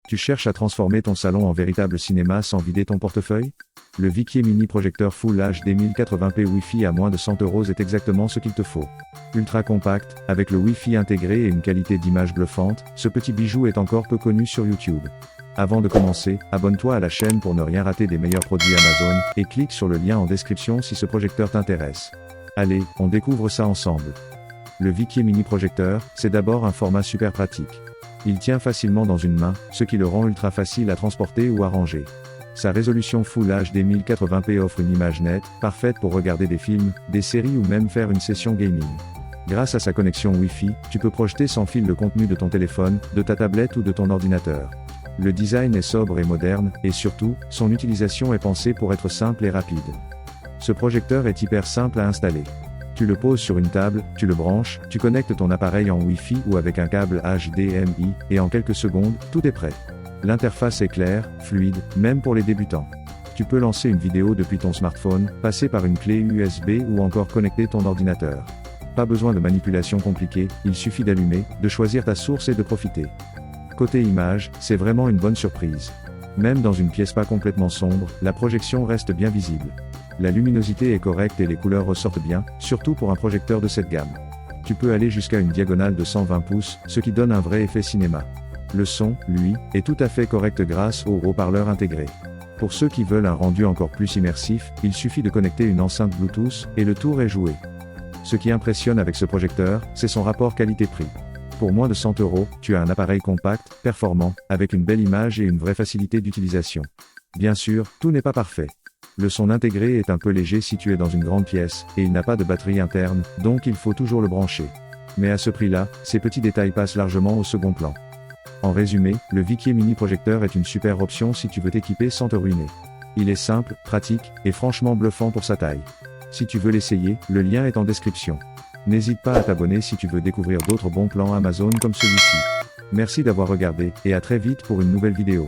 Tu cherches à transformer ton salon en véritable cinéma sans vider ton portefeuille? Le Viquier Mini Projecteur Full HD 1080p Wi-Fi à moins de 100 € est exactement ce qu'il te faut. Ultra compact, avec le Wi-Fi intégré et une qualité d'image bluffante, ce petit bijou est encore peu connu sur YouTube. Avant de commencer, abonne-toi à la chaîne pour ne rien rater des meilleurs produits Amazon, et clique sur le lien en description si ce projecteur t'intéresse. Allez, on découvre ça ensemble. Le Viquier Mini Projecteur, c'est d'abord un format super pratique. Il tient facilement dans une main, ce qui le rend ultra facile à transporter ou à ranger. Sa résolution Full HD 1080p offre une image nette, parfaite pour regarder des films, des séries ou même faire une session gaming. Grâce à sa connexion Wi-Fi, tu peux projeter sans fil le contenu de ton téléphone, de ta tablette ou de ton ordinateur. Le design est sobre et moderne, et surtout, son utilisation est pensée pour être simple et rapide. Ce projecteur est hyper simple à installer. Tu le poses sur une table, tu le branches, tu connectes ton appareil en Wi-Fi ou avec un câble HDMI, et en quelques secondes, tout est prêt. L'interface est claire, fluide, même pour les débutants. Tu peux lancer une vidéo depuis ton smartphone, passer par une clé USB ou encore connecter ton ordinateur. Pas besoin de manipulation compliquée, il suffit d'allumer, de choisir ta source et de profiter. Côté image, c'est vraiment une bonne surprise. Même dans une pièce pas complètement sombre, la projection reste bien visible. La luminosité est correcte et les couleurs ressortent bien, surtout pour un projecteur de cette gamme. Tu peux aller jusqu'à une diagonale de 120 pouces, ce qui donne un vrai effet cinéma. Le son, lui, est tout à fait correct grâce au haut-parleur intégré. Pour ceux qui veulent un rendu encore plus immersif, il suffit de connecter une enceinte Bluetooth, et le tour est joué. Ce qui impressionne avec ce projecteur, c'est son rapport qualité-prix. Pour moins de 100 €, tu as un appareil compact, performant, avec une belle image et une vraie facilité d'utilisation. Bien sûr, tout n'est pas parfait. Le son intégré est un peu léger si tu es dans une grande pièce, et il n'a pas de batterie interne, donc il faut toujours le brancher. Mais à ce prix-là, ces petits détails passent largement au second plan. En résumé, le Viquier Mini Projecteur est une super option si tu veux t'équiper sans te ruiner. Il est simple, pratique, et franchement bluffant pour sa taille. Si tu veux l'essayer, le lien est en description. N'hésite pas à t'abonner si tu veux découvrir d'autres bons plans Amazon comme celui-ci. Merci d'avoir regardé, et à très vite pour une nouvelle vidéo.